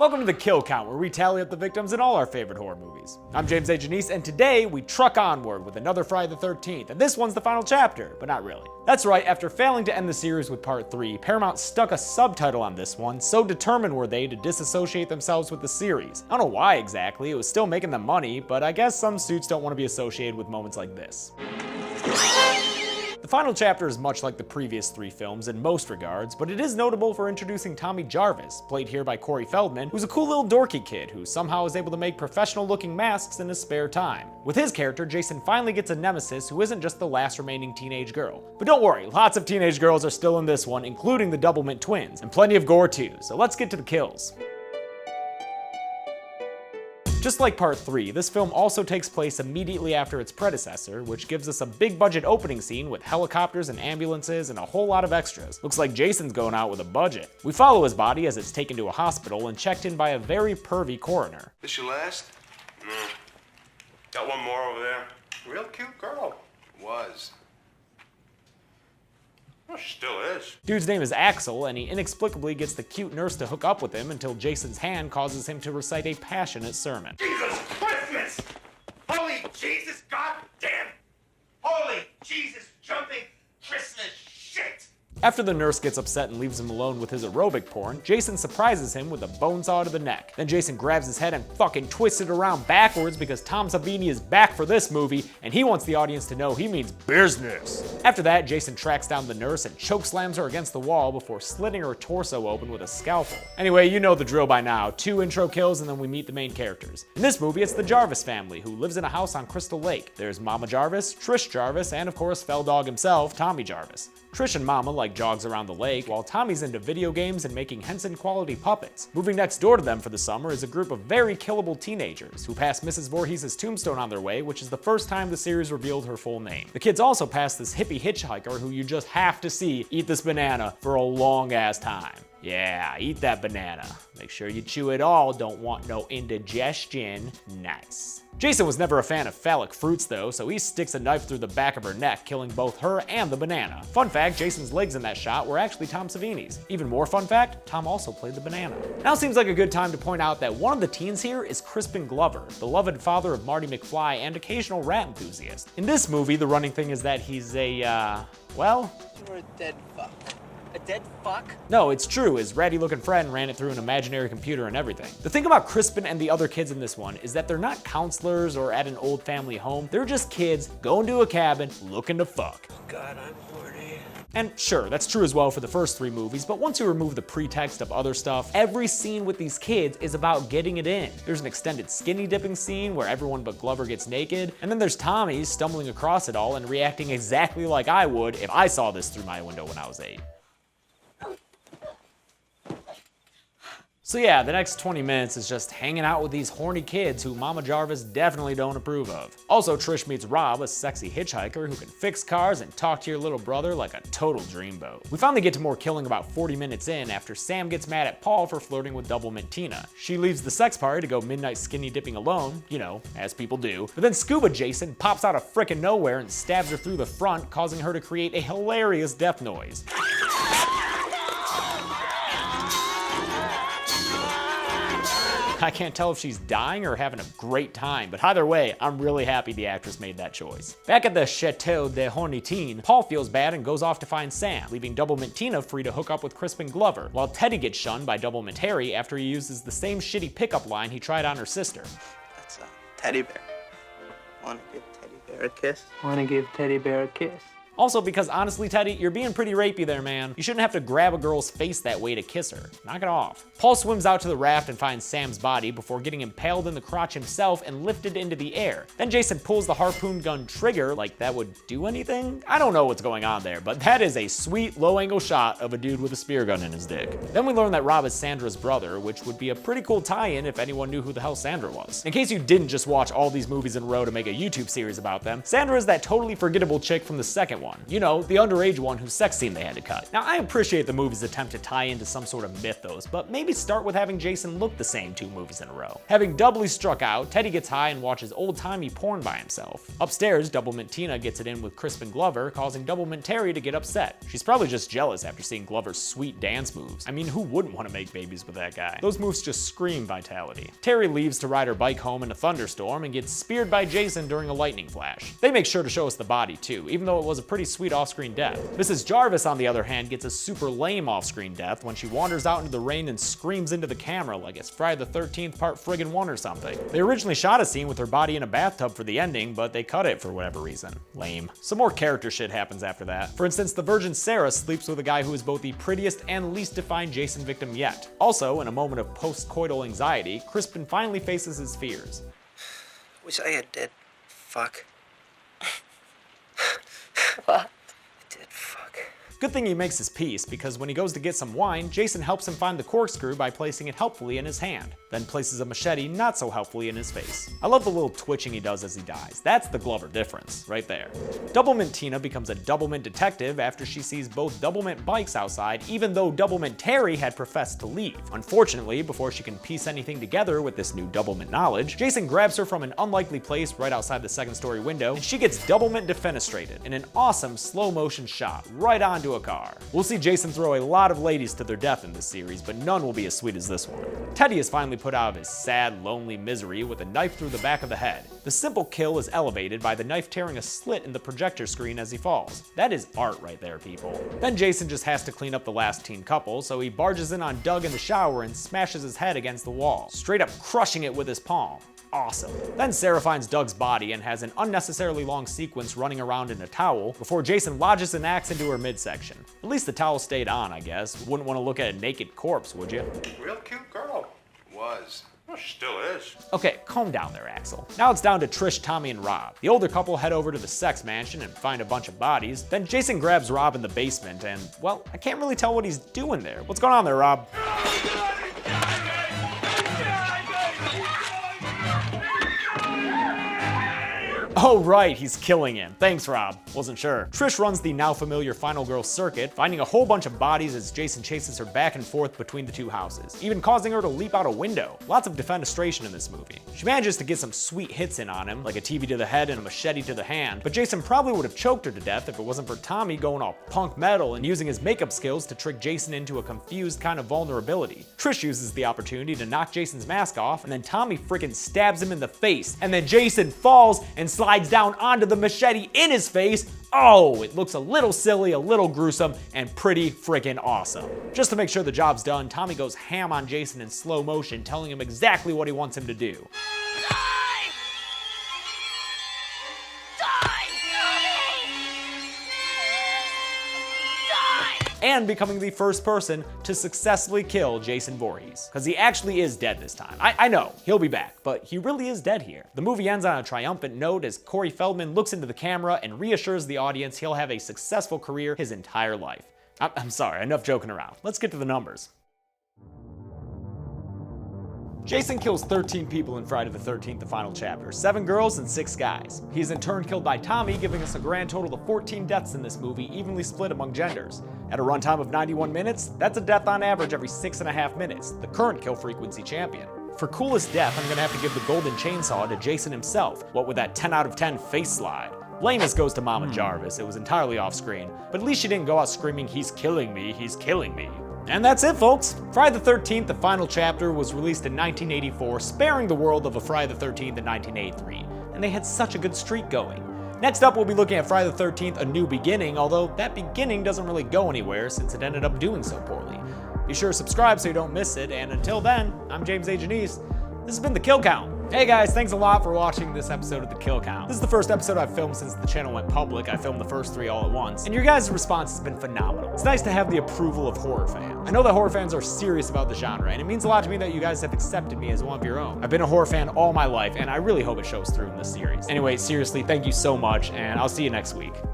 Welcome to the Kill Count, where we tally up the victims in all our favorite horror movies. I'm James A. Janice, and today we truck onward with another Friday the 13th, and this one's the final chapter, but not really. That's right, after failing to end the series with part 3, Paramount stuck a subtitle on this one, so determined were they to disassociate themselves with the series. I don't know why exactly, it was still making them money, but I guess some suits don't want to be associated with moments like this. The final chapter is much like the previous 3 films in most regards, but it is notable for introducing Tommy Jarvis, played here by Corey Feldman, who's a cool little dorky kid who somehow is able to make professional-looking masks in his spare time. With his character, Jason finally gets a nemesis who isn't just the last remaining teenage girl. But don't worry, lots of teenage girls are still in this one, including the Doublemint twins, and plenty of gore too, so let's get to the kills. Just like part 3, this film also takes place immediately after its predecessor, which gives us a big budget opening scene with helicopters and ambulances and a whole lot of extras. Looks like Jason's going out with a budget. We follow his body as it's taken to a hospital and checked in by a very pervy coroner. This your last? No. Got one more over there. Real cute girl. Was. Well, she still is. Dude's name is Axel, and he inexplicably gets the cute nurse to hook up with him until Jason's hand causes him to recite a passionate sermon. Jesus Christmas! Holy Jesus goddamn! Holy Jesus jumping Christmas shit! After the nurse gets upset and leaves him alone with his aerobic porn, Jason surprises him with a bone saw to the neck. Then Jason grabs his head and fucking twists it around backwards because Tom Savini is back for this movie and he wants the audience to know he means business. After that, Jason tracks down the nurse and chokeslams her against the wall before slitting her torso open with a scalpel. Anyway, you know the drill by now. 2 intro kills and then we meet the main characters. In this movie, it's the Jarvis family who lives in a house on Crystal Lake. There's Mama Jarvis, Trish Jarvis, and of course Feldog himself, Tommy Jarvis. Trish and Mama like jogs around the lake, while Tommy's into video games and making Henson quality puppets. Moving next door to them for the summer is a group of very killable teenagers who pass Mrs. Voorhees' tombstone on their way, which is the first time the series revealed her full name. The kids also pass this hippie hitchhiker who you just have to see eat this banana for a long ass time. Yeah, eat that banana. Make sure you chew it all, don't want no indigestion. Nice. Jason was never a fan of phallic fruits though, so he sticks a knife through the back of her neck, killing both her and the banana. Fun fact, Jason's legs in that shot were actually Tom Savini's. Even more fun fact, Tom also played the banana. Now seems like a good time to point out that one of the teens here is Crispin Glover, beloved father of Marty McFly and occasional rat enthusiast. In this movie, the running thing is that he's a, well... You're a dead fuck. A dead fuck? No, it's true. His ratty-looking friend ran it through an imaginary computer and everything. The thing about Crispin and the other kids in this one is that they're not counselors or at an old family home. They're just kids going to a cabin looking to fuck. Oh God, I'm horny. And sure, that's true as well for the first 3 movies, but once you remove the pretext of other stuff, every scene with these kids is about getting it in. There's an extended skinny dipping scene where everyone but Glover gets naked, and then there's Tommy stumbling across it all and reacting exactly like I would if I saw this through my window when I was 8. So yeah, the next 20 minutes is just hanging out with these horny kids who Mama Jarvis definitely don't approve of. Also, Trish meets Rob, a sexy hitchhiker who can fix cars and talk to your little brother like a total dreamboat. We finally get to more killing about 40 minutes in after Sam gets mad at Paul for flirting with Doublemint Tina. She leaves the sex party to go midnight skinny dipping alone, you know, as people do, but then Scuba Jason pops out of frickin' nowhere and stabs her through the front, causing her to create a hilarious death noise. I can't tell if she's dying or having a great time, but either way, I'm really happy the actress made that choice. Back at the Chateau de Horny-Teen, Paul feels bad and goes off to find Sam, leaving Doublemint Tina free to hook up with Crispin Glover, while Teddy gets shunned by Doublemint Harry after he uses the same shitty pickup line he tried on her sister. That's a teddy bear. Wanna give teddy bear a kiss? Wanna give teddy bear a kiss? Also, because honestly, Teddy, you're being pretty rapey there, man. You shouldn't have to grab a girl's face that way to kiss her. Knock it off. Paul swims out to the raft and finds Sam's body before getting impaled in the crotch himself and lifted into the air. Then Jason pulls the harpoon gun trigger like that would do anything? I don't know what's going on there, but that is a sweet low-angle shot of a dude with a spear gun in his dick. Then we learn that Rob is Sandra's brother, which would be a pretty cool tie-in if anyone knew who the hell Sandra was. In case you didn't just watch all these movies in a row to make a YouTube series about them, Sandra is that totally forgettable chick from the second one. one. You know, the underage one whose sex scene they had to cut. Now, I appreciate the movie's attempt to tie into some sort of mythos, but maybe start with having Jason look the same 2 movies in a row. Having doubly struck out, Teddy gets high and watches old-timey porn by himself. Upstairs, Doublemint Tina gets it in with Crispin Glover, causing Doublemint Terry to get upset. She's probably just jealous after seeing Glover's sweet dance moves. I mean, who wouldn't want to make babies with that guy? Those moves just scream vitality. Terry leaves to ride her bike home in a thunderstorm and gets speared by Jason during a lightning flash. They make sure to show us the body too, even though it was a pretty sweet off-screen death. Mrs. Jarvis, on the other hand, gets a super lame off-screen death when she wanders out into the rain and screams into the camera like it's Friday the 13th part friggin' 1 or something. They originally shot a scene with her body in a bathtub for the ending, but they cut it for whatever reason. Lame. Some more character shit happens after that. For instance, the virgin Sarah sleeps with a guy who is both the prettiest and least defined Jason victim yet. Also, in a moment of post-coital anxiety, Crispin finally faces his fears. Wish I had dead. Fuck. What? Dead fuck. Good thing he makes his peace, because when he goes to get some wine, Jason helps him find the corkscrew by placing it helpfully in his hand, then places a machete not so helpfully in his face. I love the little twitching he does as he dies. That's the Glover difference, right there. Doublemint Tina becomes a Doublemint detective after she sees both Doublemint bikes outside, even though Doublemint Terry had professed to leave. Unfortunately, before she can piece anything together with this new Doublemint knowledge, Jason grabs her from an unlikely place right outside the second-story window, and she gets Doublemint defenestrated in an awesome slow-motion shot right onto a car. We'll see Jason throw a lot of ladies to their death in this series, but none will be as sweet as this one. Teddy is finally put out of his sad, lonely misery with a knife through the back of the head. The simple kill is elevated by the knife tearing a slit in the projector screen as he falls. That is art right there, people. Then Jason just has to clean up the last teen couple, so he barges in on Doug in the shower and smashes his head against the wall, straight up crushing it with his palm. Awesome. Then Sarah finds Doug's body and has an unnecessarily long sequence running around in a towel before Jason lodges an axe into her midsection. At least the towel stayed on, I guess. Wouldn't want to look at a naked corpse, would you? Real cute girl. Was. Well, she still is. Okay, calm down there, Axel. Now it's down to Trish, Tommy, and Rob. The older couple head over to the sex mansion and find a bunch of bodies. Then Jason grabs Rob in the basement and, well, I can't really tell what he's doing there. What's going on there, Rob? Oh right, he's killing him. Thanks, Rob. Wasn't sure. Trish runs the now familiar Final Girl circuit, finding a whole bunch of bodies as Jason chases her back and forth between the two houses, even causing her to leap out a window. Lots of defenestration in this movie. She manages to get some sweet hits in on him, like a TV to the head and a machete to the hand, but Jason probably would have choked her to death if it wasn't for Tommy going all punk metal and using his makeup skills to trick Jason into a confused kind of vulnerability. Trish uses the opportunity to knock Jason's mask off, and then Tommy freaking stabs him in the face, and then Jason falls and slides down onto the machete in his face. Oh, it looks a little silly, a little gruesome, and pretty freaking awesome. Just to make sure the job's done, Tommy goes ham on Jason in slow motion, telling him exactly what he wants him to do. And becoming the first person to successfully kill Jason Voorhees. Because he actually is dead this time. I know, he'll be back, but he really is dead here. The movie ends on a triumphant note as Corey Feldman looks into the camera and reassures the audience he'll have a successful career his entire life. I'm sorry, enough joking around. Let's get to the numbers. Jason kills 13 people in Friday the 13th, the final chapter, 7 girls and 6 guys. He's in turn killed by Tommy, giving us a grand total of 14 deaths in this movie, evenly split among genders. At a runtime of 91 minutes, that's a death on average every 6.5 minutes, the current kill frequency champion. For coolest death, I'm gonna have to give the golden chainsaw to Jason himself, what with that 10 out of 10 face slide. Lamest goes to Mama Jarvis, it was entirely off screen, but at least she didn't go out screaming, "He's killing me, he's killing me." And that's it, folks. Friday the 13th, the final chapter, was released in 1984, sparing the world of a Friday the 13th in 1983. And they had such a good streak going. Next up, we'll be looking at Friday the 13th, A New Beginning, although that beginning doesn't really go anywhere since it ended up doing so poorly. Be sure to subscribe so you don't miss it, and until then, I'm James A. Janice. This has been The Kill Count. Hey guys, thanks a lot for watching this episode of The Kill Count. This is the first episode I've filmed since the channel went public. I filmed the first 3 all at once, and your guys' response has been phenomenal. It's nice to have the approval of horror fans. I know that horror fans are serious about the genre, and it means a lot to me that you guys have accepted me as one of your own. I've been a horror fan all my life, and I really hope it shows through in this series. Anyway, seriously, thank you so much, and I'll see you next week.